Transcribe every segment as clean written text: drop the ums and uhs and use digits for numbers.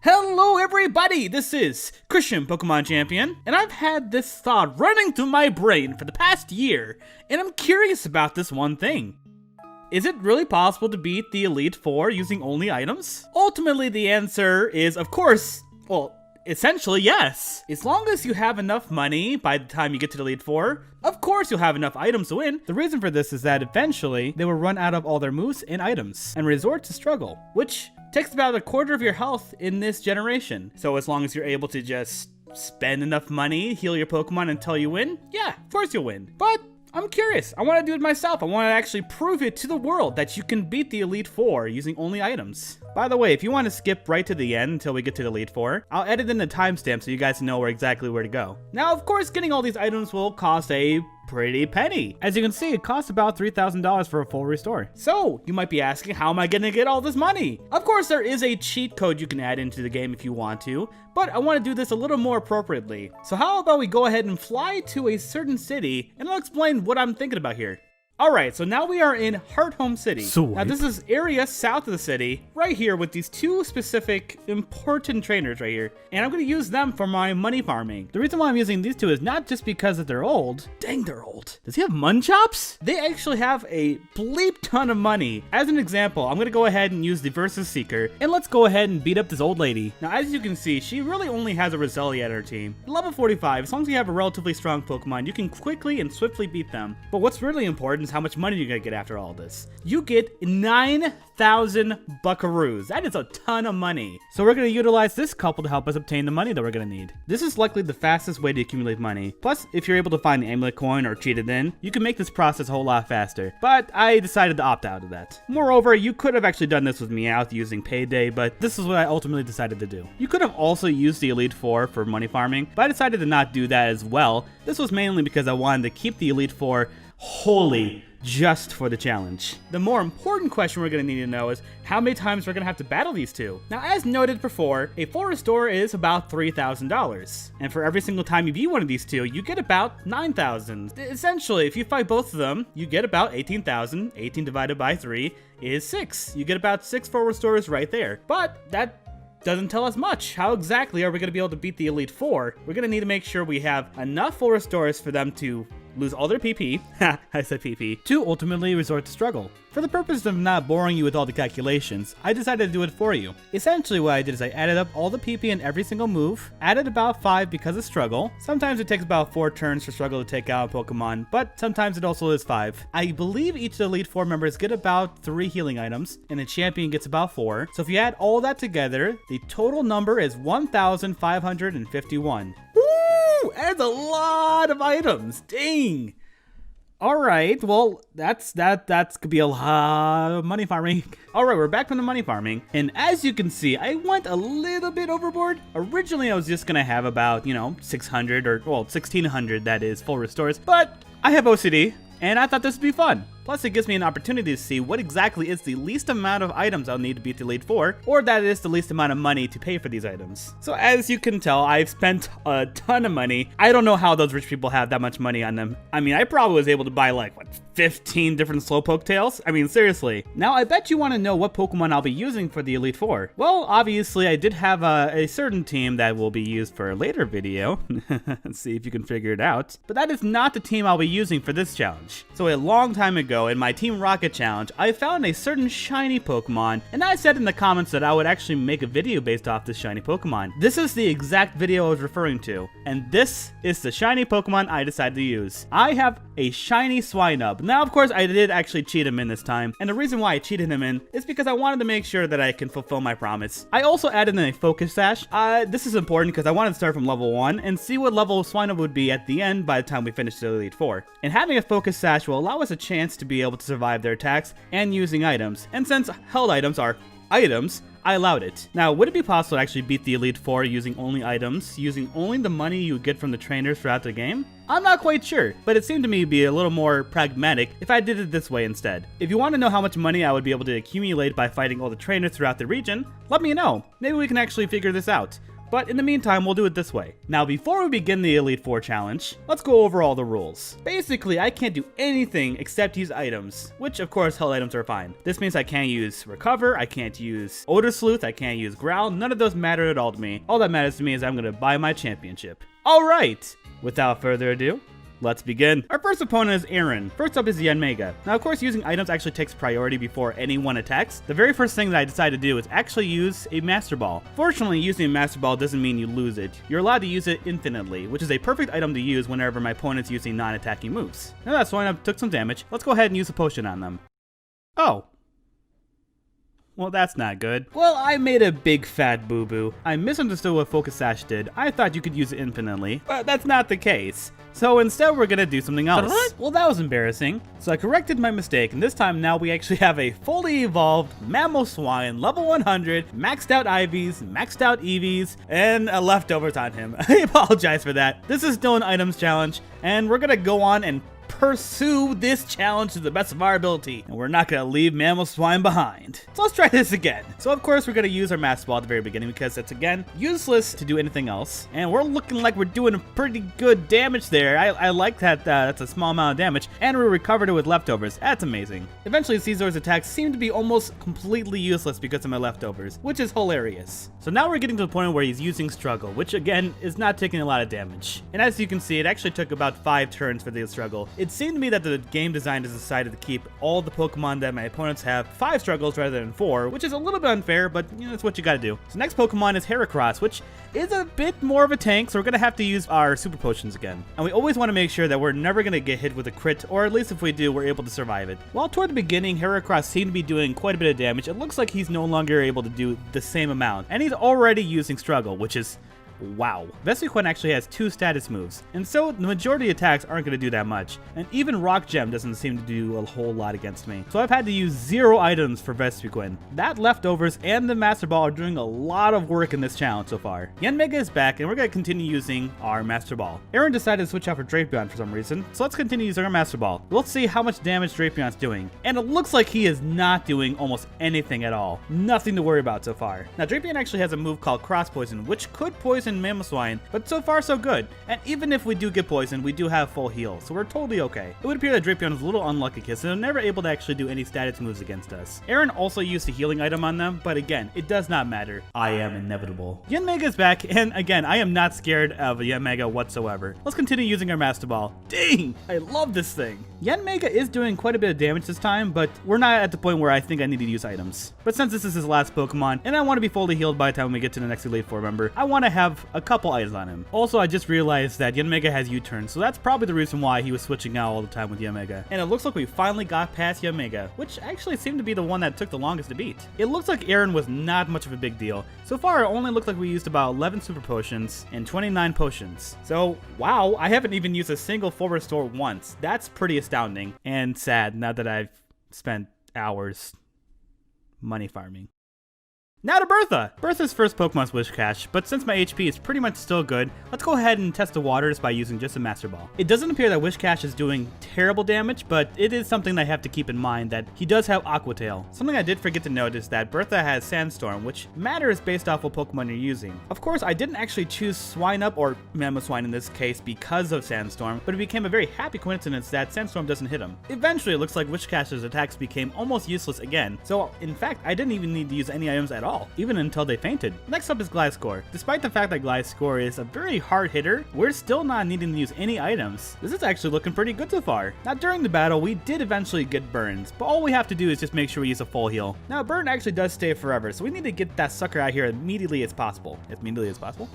Hello everybody, this is ChristianPokemonChampion, and I've had this thought running through my brain for the past year, and I'm curious about this one thing. Is it really possible to beat the Elite Four using only items? Ultimately, the answer is, of course, well, essentially yes. As long as you have enough money by the time you get to the Elite Four, of course you'll have enough items to win. The reason for this is that eventually they will run out of all their moves and items and resort to struggle, which takes about a quarter of your health in this generation. So as long as you're able to just spend enough money, heal your Pokemon until you win, yeah, of course you'll win. But I'm curious. I want to do it myself. I want to actually prove it to the world that you can beat the Elite Four using only items. By the way, if you want to skip right to the end until we get to the Elite Four, I'll edit in the timestamp so you guys know exactly where to go. Now, of course, getting all these items will cost a pretty penny. As you can see, it costs about $3,000 for a full restore. So, you might be asking, how am I gonna get all this money? Of course, there is a cheat code you can add into the game if you want to, but I want to do this a little more appropriately. So how about we go ahead and fly to a certain city, and I'll explain what I'm thinking about here. Alright, so now we are in Hearthome City. Now this is area south of the city, right here with these two specific important trainers right here. And I'm going to use them for my money farming. The reason why I'm using these two is not just because that they're old. Dang, they're old. Does he have Munchops? They actually have a bleep ton of money. As an example, I'm going to go ahead and use the Versus Seeker, and let's go ahead and beat up this old lady. Now as you can see, she really only has a Roselia at her team. At level 45, as long as you have a relatively strong Pokemon, you can quickly and swiftly beat them. But what's really important is how much money you're gonna get after all this. You get 9,000 buckaroos. That is a ton of money. So we're gonna utilize this couple to help us obtain the money that we're gonna need. This is likely the fastest way to accumulate money. Plus, if you're able to find the amulet coin or cheat it in, you can make this process a whole lot faster. But I decided to opt out of that. Moreover, you could have actually done this with Meowth using Payday, but this is what I ultimately decided to do. You could have also used the Elite Four for money farming, but I decided to not do that as well. This was mainly because I wanted to keep the Elite Four holy just for the challenge. The more important question we're going to need to know is how many times we're going to have to battle these two. Now, as noted before, a full restore is about $3,000. And for every single time you beat one of these two, you get about 9,000. Essentially, if you fight both of them, you get about 18,000. 18 divided by 3 is 6. You get about 6 full restores right there. But that doesn't tell us much. How exactly are we going to be able to beat the Elite Four? We're going to need to make sure we have enough full restores for them to lose all their PP, I said PP, to ultimately resort to struggle. For the purpose of not boring you with all the calculations, I decided to do it for you. Essentially what I did is I added up all the PP in every single move, added about 5 because of struggle. Sometimes it takes about 4 turns for struggle to take out a Pokemon, but sometimes it also is 5. I believe each of the Elite Four members get about 3 healing items, and the champion gets about 4. So if you add all that together, the total number is 1,551. That's a lot of items. Dang. All right. Well, that's could be a lot of money farming. All right, we're back from the money farming, and as you can see, I went a little bit overboard. Originally, I was just gonna have about 600 or 1,600 that is full restores, but I have OCD, and I thought this would be fun. Plus, it gives me an opportunity to see what exactly is the least amount of items I'll need to beat the Elite Four, or that is the least amount of money to pay for these items. So as you can tell, I've spent a ton of money. I don't know how those rich people have that much money on them. I mean, I probably was able to buy like, 15 different Slowpoke tails? I mean, seriously. Now, I bet you want to know what Pokemon I'll be using for the Elite Four. Well, obviously, I did have a certain team that will be used for a later video. Let's see if you can figure it out. But that is not the team I'll be using for this challenge. So a long time ago, in my Team Rocket challenge, I found a certain shiny Pokemon, and I said in the comments that I would actually make a video based off this shiny Pokemon. This is the exact video I was referring to, and this is the shiny Pokemon I decided to use. I have a shiny Swinub. Now, of course, I did actually cheat him in this time, and the reason why I cheated him in is because I wanted to make sure that I can fulfill my promise. I also added in a Focus Sash. This is important because I wanted to start from level 1 and see what level Swinub would be at the end by the time we finish the Elite Four. And having a Focus Sash will allow us a chance to be able to survive their attacks and using items. And since held items are items, I allowed it. Now, would it be possible to actually beat the Elite Four using only items, using only the money you get from the trainers throughout the game? I'm not quite sure, but it seemed to me to be a little more pragmatic if I did it this way instead. If you want to know how much money I would be able to accumulate by fighting all the trainers throughout the region, let me know. Maybe we can actually figure this out. but in the meantime, we'll do it this way. Now, before we begin the Elite Four challenge, let's go over all the rules. Basically, I can't do anything except use items, which of course held items are fine. This means I can't use Recover, I can't use Odor Sleuth, I can't use Growl, none of those matter at all to me. All that matters to me is I'm gonna buy my championship. Alright, without further ado, let's begin. Our first opponent is Aaron. First up is Yanmega. Now, of course, using items actually takes priority before anyone attacks. The very first thing that I decided to do is actually use a Master Ball. Fortunately, using a Master Ball doesn't mean you lose it. You're allowed to use it infinitely, which is a perfect item to use whenever my opponent's using non-attacking moves. Now that's fine, I took some damage. Let's go ahead and use a potion on them. Oh. Well, that's not good. Well, I made a big fat boo-boo. I misunderstood what Focus Sash did. I thought you could use it infinitely, but that's not the case. So instead, we're gonna do something else. Well, that was embarrassing. So I corrected my mistake, and this time now we actually have a fully evolved Mamoswine, level 100, maxed out Ivies, maxed out Eevees, and leftovers on him. I apologize for that. This is still an items challenge, and we're gonna go on and pursue this challenge to the best of our ability, and we're not gonna leave Mamoswine behind. So let's try this again. So of course we're gonna use our Master Ball at the very beginning because it's again useless to do anything else, and we're looking like we're doing pretty good damage there. I like that. That's a small amount of damage, and we recovered it with leftovers. That's amazing. Eventually Caesar's attacks seem to be almost completely useless because of my leftovers, which is hilarious. So now we're getting to the point where he's using Struggle, which again is not taking a lot of damage. And as you can see, it actually took about 5 turns for the Struggle. It seemed to me that the game designers decided to keep all the Pokemon that my opponents have 5 struggles rather than 4, which is a little bit unfair, but you know, that's what you gotta do. So next Pokemon is Heracross, which is a bit more of a tank, so we're gonna have to use our Super Potions again. And we always want to make sure that we're never gonna get hit with a crit, or at least if we do, we're able to survive it. While toward the beginning, Heracross seemed to be doing quite a bit of damage, it looks like he's no longer able to do the same amount, and he's already using Struggle, which is wow. Vespiquen actually has 2 status moves, and so the majority of attacks aren't going to do that much, and even Rock Gem doesn't seem to do a whole lot against me. So I've had to use 0 items for Vespiquen. That leftovers and the Master Ball are doing a lot of work in this challenge so far. Yanmega is back, and we're going to continue using our Master Ball. Aaron decided to switch out for Drapion for some reason, so let's continue using our Master Ball. Let's see how much damage Drapion's doing, and it looks like he is not doing almost anything at all. Nothing to worry about so far. Now Drapion actually has a move called Cross Poison, which could poison Mamoswine, but so far so good. And even if we do get poisoned, we do have full heal, so we're totally okay. It would appear that Drapion is a little unlucky because they're never able to actually do any status moves against us. Aaron also used a healing item on them, but again, it does not matter. I am inevitable. Yanmega is back, and again, I am not scared of Yanmega whatsoever. Let's continue using our Master Ball. Dang, I love this thing. Yanmega is doing quite a bit of damage this time, but we're not at the point where I think I need to use items. But since this is his last Pokemon, and I want to be fully healed by the time we get to the next Elite Four member, I want to have a couple items on him. Also, I just realized that Yanmega has U-turn, so that's probably the reason why he was switching out all the time with Yanmega. And it looks like we finally got past Yanmega, which actually seemed to be the one that took the longest to beat. It looks like Aaron was not much of a big deal. So far, it only looked like we used about 11 Super Potions and 29 Potions. So, wow, I haven't even used a single full restore once. That's pretty astounding and sad now that I've spent hours money farming. Now to Bertha! Bertha's first Pokemon's Wish Cache, but since my HP is pretty much still good, let's go ahead and test the waters by using just a Master Ball. It doesn't appear that Wish Cache is doing terrible damage, but it is something that I have to keep in mind that he does have Aqua Tail. Something I did forget to note is that Bertha has Sandstorm, which matters based off what Pokemon you're using. Of course, I didn't actually choose Swinub, or Mamoswine in this case, because of Sandstorm, but it became a very happy coincidence that Sandstorm doesn't hit him. Eventually, it looks like Wish Cache's attacks became almost useless again, so in fact, I didn't even need to use any items at all, even until they fainted. Next up is Gliscor. Despite the fact that Gliscor is a very hard hitter, we're still not needing to use any items. This is actually looking pretty good so far. Now during the battle, we did eventually get burns, but all we have to do is just make sure we use a full heal. Now burn actually does stay forever, so we need to get that sucker out here immediately as possible.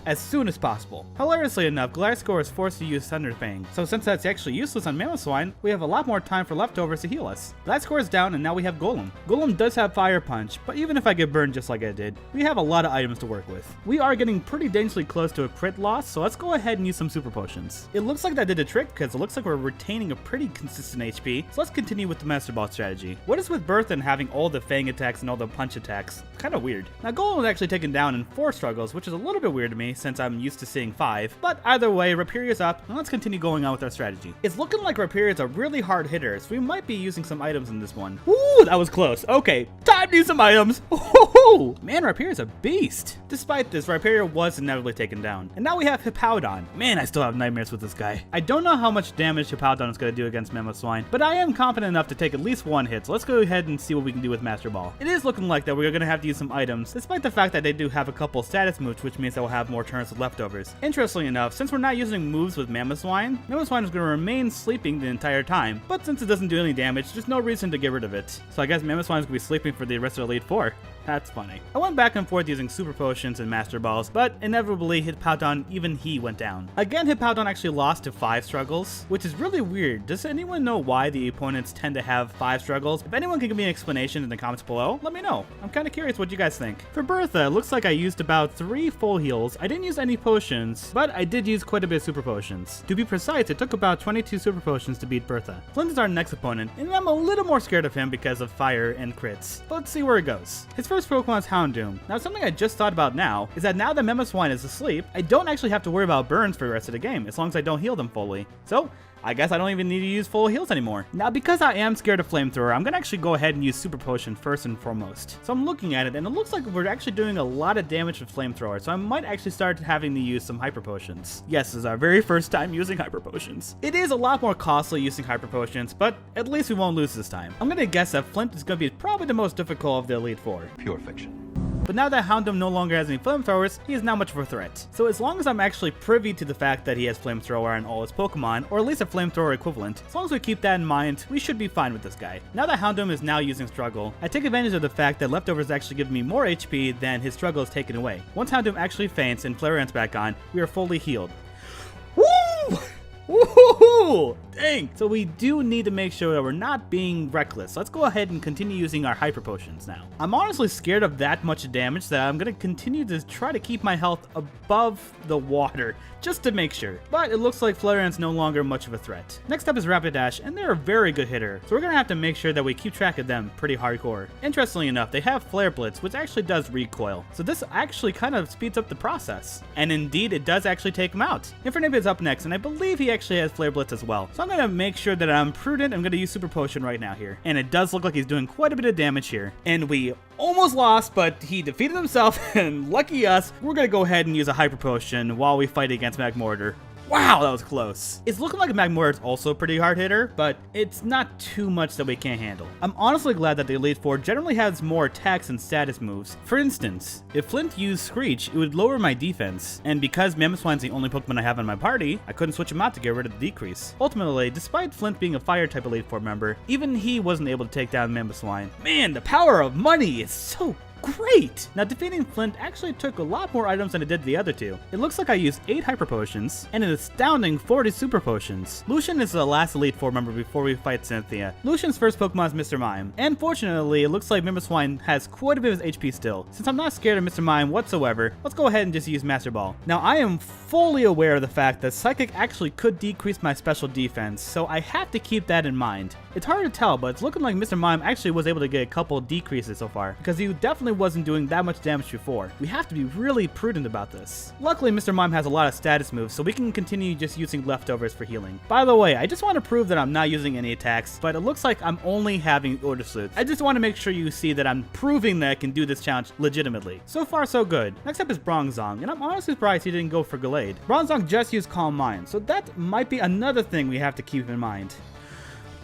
As soon as possible. Hilariously enough, Gliscor is forced to use Thunder Fang, so since that's actually useless on Mamoswine, we have a lot more time for leftovers to heal us. Gliscor is down, and now we have Golem. Golem does have Fire Punch, but even if I get burned just like I did, we have a lot of items to work with. We are getting pretty dangerously close to a crit loss, so let's go ahead and use some Super Potions. It looks like that did a trick because it looks like we're retaining a pretty consistent HP, so let's continue with the Master Ball strategy. What is with Bertha and having all the Fang attacks and all the punch attacks? Kind of weird. Now Golem was actually taken down in 4 struggles, which is a little bit weird to me since I'm used to seeing 5, but either way, Rapiria's up, and let's continue going on with our strategy. It's looking like Rapiria's a really hard hitter, so we might be using some items in this one. Ooh, that was close. Okay, time to use some items. Woo! Man, Rhyperior's a beast! Despite this, Rhyperior was inevitably taken down. And now we have Hippowdon. Man, I still have nightmares with this guy. I don't know how much damage Hippowdon is going to do against Mamoswine, but I am confident enough to take at least one hit, so let's go ahead and see what we can do with Master Ball. It is looking like that we're going to have to use some items, despite the fact that they do have a couple status moves, which means that we'll have more turns with leftovers. Interestingly enough, since we're not using moves with Mamoswine, Mamoswine is going to remain sleeping the entire time, but since it doesn't do any damage, there's no reason to get rid of it. So I guess Mamoswine is going to be sleeping for the rest of the Elite Four. That's funny. I went back and forth using Super Potions and Master Balls, but inevitably Hippowdon, even he went down. Again, Hippowdon actually lost to 5 struggles, which is really weird. Does anyone know why the opponents tend to have 5 struggles? If anyone can give me an explanation in the comments below, let me know. I'm kind of curious what you guys think. For Bertha, it looks like I used about 3 full heals. I didn't use any potions, but I did use quite a bit of Super Potions. To be precise, it took about 22 Super Potions to beat Bertha. Flint is our next opponent, and I'm a little more scared of him because of fire and crits. But let's see where it goes. His first Pokemon is Houndoom. Now, something I just thought about now is that now that Mamoswine is asleep, I don't actually have to worry about burns for the rest of the game, as long as I don't heal them fully. So, I guess I don't even need to use full heals anymore. Now, because I am scared of Flamethrower, I'm gonna actually go ahead and use Super Potion first and foremost. So I'm looking at it, and it looks like we're actually doing a lot of damage with Flamethrower, so I might actually start having to use some Hyper Potions. Yes, this is our very first time using Hyper Potions. It is a lot more costly using Hyper Potions, but at least we won't lose this time. I'm gonna guess that Flint is gonna be probably the most difficult of the Elite Four. Pure fiction. But now that Houndoom no longer has any flamethrowers, he is not much of a threat. So as long as I'm actually privy to the fact that he has flamethrower on all his Pokemon, or at least a flamethrower equivalent, as long as we keep that in mind, we should be fine with this guy. Now that Houndoom is now using Struggle, I take advantage of the fact that leftovers actually give me more HP than his Struggle is taken away. Once Houndoom actually faints and Flareon's back on, we are fully healed. Woo! Woohoo! Dang! So we do need to make sure that we're not being reckless. Let's go ahead and continue using our Hyper Potions now. I'm honestly scared of that much damage that I'm going to continue to try to keep my health above the water, just to make sure. But it looks like Flareon's no longer much of a threat. Next up is Rapidash, and they're a very good hitter, so we're going to have to make sure that we keep track of them pretty hardcore. Interestingly enough, they have Flare Blitz, which actually does recoil, so this actually kind of speeds up the process. And indeed, it does actually take him out. Infernape is up next, and I believe he actually has Flare Blitz as well. So I'm going to make sure that I'm prudent. I'm going to use Super Potion right now here. And it does look like he's doing quite a bit of damage here. And we almost lost, but he defeated himself, and lucky us, we're going to go ahead and use a Hyper Potion while we fight against Magmortar. Wow, that was close. It's looking like Magmortar is also a pretty hard hitter, but it's not too much that we can't handle. I'm honestly glad that the Elite Four generally has more attacks and status moves. For instance, if Flint used Screech, it would lower my defense, and because Mamoswine's the only Pokemon I have in my party, I couldn't switch him out to get rid of the decrease. Ultimately, despite Flint being a fire type Elite Four member, even he wasn't able to take down Mamoswine. Man, the power of money is so great! Now, defeating Flint actually took a lot more items than it did the other two. It looks like I used 8 Hyper Potions and an astounding 40 Super Potions. Lucian is the last Elite Four member before we fight Cynthia. Lucian's first Pokemon is Mr. Mime, and fortunately, it looks like Mamoswine has quite a bit of his HP still. Since I'm not scared of Mr. Mime whatsoever, let's go ahead and just use Master Ball. Now, I am fully aware of the fact that Psychic actually could decrease my special defense, so I have to keep that in mind. It's hard to tell, but it's looking like Mr. Mime actually was able to get a couple decreases so far, because he definitely wasn't doing that much damage before. We have to be really prudent about this. Luckily, Mr. Mime has a lot of status moves, so we can continue just using leftovers for healing. By the way, I just want to prove that I'm not using any attacks, but it looks like I'm only having Order Sleuth. I just want to make sure you see that I'm proving that I can do this challenge legitimately. So far, so good. Next up is Bronzong, and I'm honestly surprised he didn't go for Gallade. Bronzong just used Calm Mind, so that might be another thing we have to keep in mind.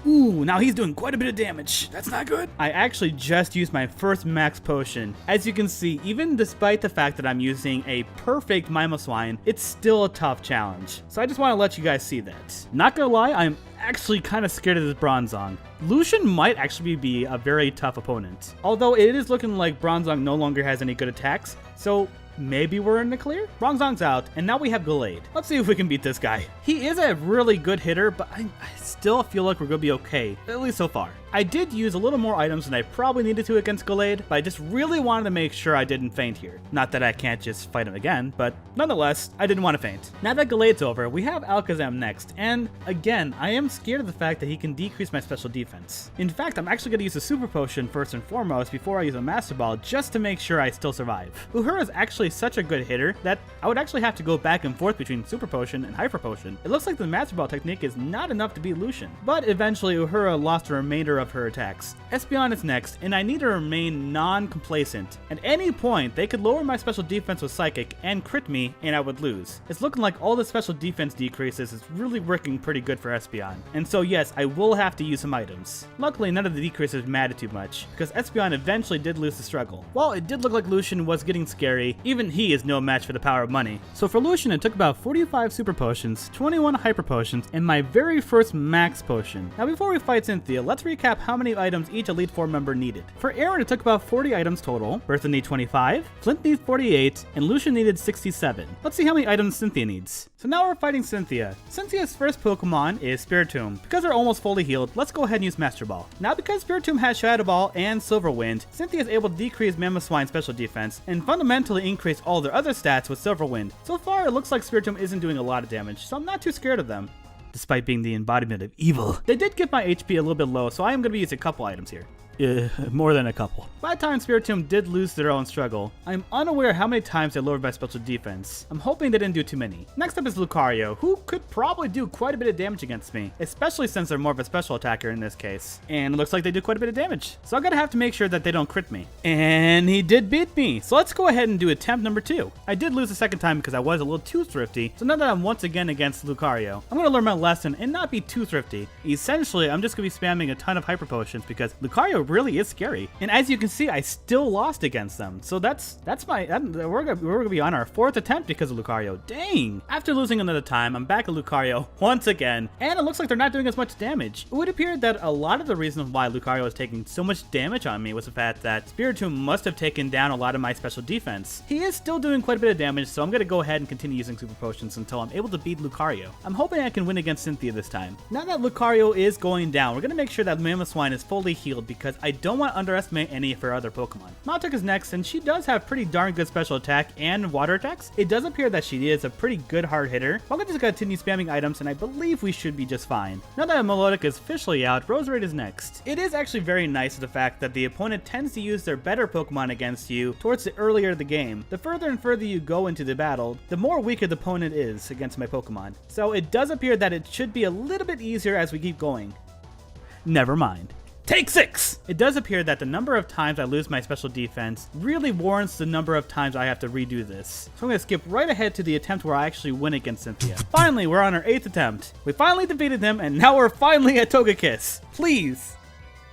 Ooh, now he's doing quite a bit of damage. That's not good. I actually just used my first max potion. As you can see, even despite the fact that I'm using a perfect Mamoswine, it's still a tough challenge. So I just want to let you guys see that. Not gonna lie, I'm actually kind of scared of this Bronzong. Lucian might actually be a very tough opponent. Although it is looking like Bronzong no longer has any good attacks, so maybe we're in the clear? Bronzong's out, and now we have Gallade. Let's see if we can beat this guy. He is a really good hitter, but I still feel like we're gonna be okay, at least so far. I did use a little more items than I probably needed to against Gallade, but I just really wanted to make sure I didn't faint here. Not that I can't just fight him again, but nonetheless, I didn't want to faint. Now that Gallade's over, we have Alakazam next, and again, I am scared of the fact that he can decrease my special defense. In fact, I'm actually going to use a Super Potion first and foremost before I use a Master Ball just to make sure I still survive. Uhura's actually actually such a good hitter that I would actually have to go back and forth between Super Potion and Hyper Potion. It looks like the Master Ball technique is not enough to beat Lucian, but eventually Uhura lost the remainder of her attacks. Espeon is next, and I need to remain non-complacent. At any point, they could lower my special defense with Psychic and crit me, and I would lose. It's looking like all the special defense decreases is really working pretty good for Espeon, and so yes, I will have to use some items. Luckily, none of the decreases mattered too much, because Espeon eventually did lose the struggle. While it did look like Lucian was getting scary, even he is no match for the power of money. So for Lucian, it took about 45 Super Potions, 21 Hyper Potions, and my very first Max Potion. Now before we fight Cynthia, let's recap how many items each Elite Four member needed. For Aaron, it took about 40 items total, Bertha needs 25, Flint needs 48, and Lucian needed 67. Let's see how many items Cynthia needs. So now we're fighting Cynthia. Cynthia's first Pokemon is Spiritomb. Because they're almost fully healed, let's go ahead and use Master Ball. Now because Spiritomb has Shadow Ball and Silver Wind, Cynthia is able to decrease Mamoswine's special defense and fundamentally increase all their other stats with Silver Wind. So far, it looks like Spiritomb isn't doing a lot of damage, so I'm not too scared of them. Despite being the embodiment of evil. They did get my HP a little bit low, so I am going to be using a couple items here. More than a couple. By the time Spiritomb did lose their own struggle, I'm unaware how many times they lowered my special defense. I'm hoping they didn't do too many. Next up is Lucario, who could probably do quite a bit of damage against me, especially since they're more of a special attacker in this case. And it looks like they do quite a bit of damage, so I'm gonna have to make sure that they don't crit me. And he did beat me, so let's go ahead and do attempt number 2. I did lose the second time because I was a little too thrifty, so now that I'm once again against Lucario, I'm gonna learn my lesson and not be too thrifty. Essentially, I'm just gonna be spamming a ton of Hyper Potions because Lucario really is scary. And as you can see, I still lost against them. So we're gonna be on our 4th attempt because of Lucario. Dang! After losing another time, I'm back at Lucario once again, and it looks like they're not doing as much damage. It would appear that a lot of the reason why Lucario is taking so much damage on me was the fact that Spiritomb must have taken down a lot of my special defense. He is still doing quite a bit of damage, so I'm gonna go ahead and continue using Super Potions until I'm able to beat Lucario. I'm hoping I can win against Cynthia this time. Now that Lucario is going down, we're gonna make sure that Mamoswine is fully healed because I don't want to underestimate any of her other Pokemon. Maltic is next, and she does have pretty darn good special attack and water attacks. It does appear that she is a pretty good hard hitter. I'm gonna just continue spamming items, and I believe we should be just fine. Now that Melodic is officially out, Roserade is next. It is actually very nice the fact that the opponent tends to use their better Pokemon against you towards the earlier the game. The further and further you go into the battle, the more weaker the opponent is against my Pokemon. So it does appear that it should be a little bit easier as we keep going. Never mind. Take 6! It does appear that the number of times I lose my special defense really warrants the number of times I have to redo this. So I'm going to skip right ahead to the attempt where I actually win against Cynthia. Finally, we're on our 8th attempt. We finally defeated them, and now we're finally at Togekiss. Please.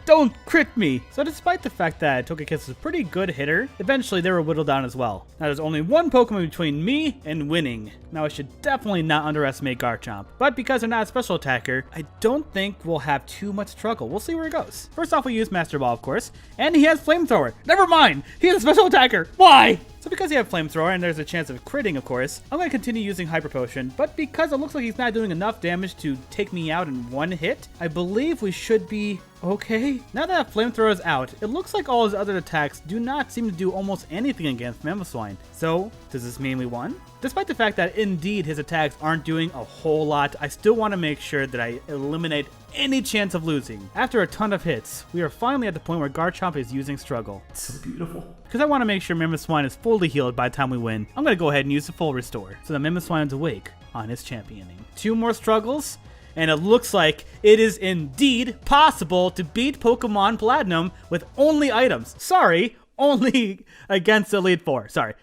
Don't crit me! So despite the fact that Togekiss is a pretty good hitter, eventually they were whittled down as well. Now there's only one Pokemon between me and winning. Now I should definitely not underestimate Garchomp, but because they're not a special attacker, I don't think we'll have too much struggle. We'll see where it goes. First off, we use Master Ball, of course, and he has Flamethrower. Never mind! He's a special attacker! Why? So because he has Flamethrower and there's a chance of critting, of course, I'm going to continue using Hyper Potion, but because it looks like he's not doing enough damage to take me out in one hit, I believe we should be okay. Now that Flamethrower is out, it looks like all his other attacks do not seem to do almost anything against Mamoswine. So, does this mean we won? Despite the fact that indeed his attacks aren't doing a whole lot, I still want to make sure that I eliminate any chance of losing. After a ton of hits, we are finally at the point where Garchomp is using Struggle. It's so beautiful. Because I want to make sure Mamoswine is fully healed by the time we win, I'm going to go ahead and use the full Restore, so that Mamoswine is awake on his championing. 2 more struggles, and it looks like it is indeed possible to beat PokemonPlatinum with only items. Sorry, only against Elite Four. Sorry.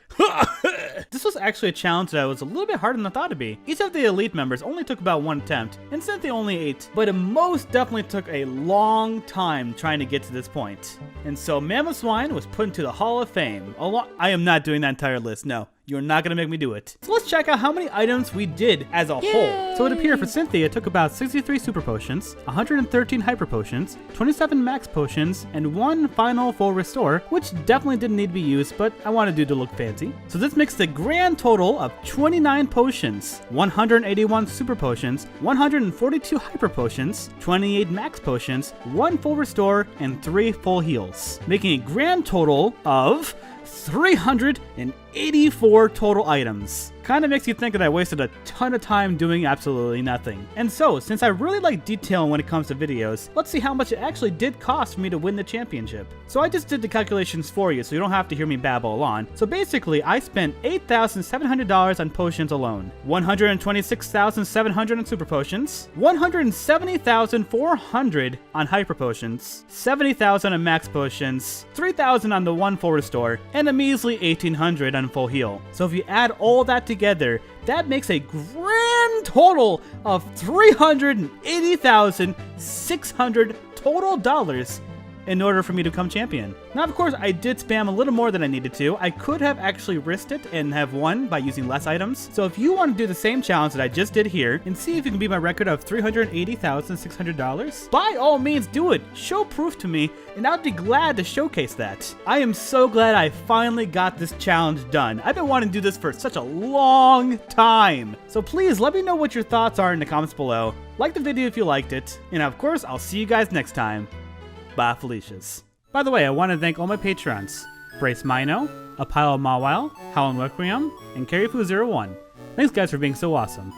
This was actually a challenge that was a little bit harder than I thought it'd be. Each of the Elite members only took about 1 attempt, and Cynthia only 8, but it most definitely took a long time trying to get to this point. And so Mamoswine was put into the Hall of Fame. I am not doing that entire list, no. You're not going to make me do it. So let's check out how many items we did as a whole. So it appeared for Cynthia, it took about 63 Super Potions, 113 Hyper Potions, 27 Max Potions, and 1 final full Restore, which definitely didn't need to be used, but I wanted to look fancy. So this makes the grand total of 29 potions, 181 Super Potions, 142 Hyper Potions, 28 Max Potions, 1 full Restore, and 3 full heals, making a grand total of 380 84 total items. Kinda makes you think that I wasted a ton of time doing absolutely nothing. And so, since I really like detail when it comes to videos, let's see how much it actually did cost for me to win the championship. So I just did the calculations for you so you don't have to hear me babble on. So basically, I spent $8,700 on potions alone, $126,700 on super potions, $170,400 on hyper potions, $70,000 on max potions, $3,000 on the one full restore, and a measly $1,800 on full heal. So if you add all that together, that makes a grand total of $380,600 total dollars in order for me to become champion. Now, of course, I did spam a little more than I needed to. I could have actually risked it and have won by using less items. So if you want to do the same challenge that I just did here and see if you can beat my record of $380,600, by all means do it. Show proof to me, and I'd be glad to showcase that. I am so glad I finally got this challenge done. I've been wanting to do this for such a long time. So please let me know what your thoughts are in the comments below. Like the video if you liked it, and of course, I'll see you guys next time. Bye, Felicias. By the way, I want to thank all my patrons: Brace Mino, A Pile of Mawile, Howlin' Requiem, and CarryFoo01. Thanks guys for being so awesome.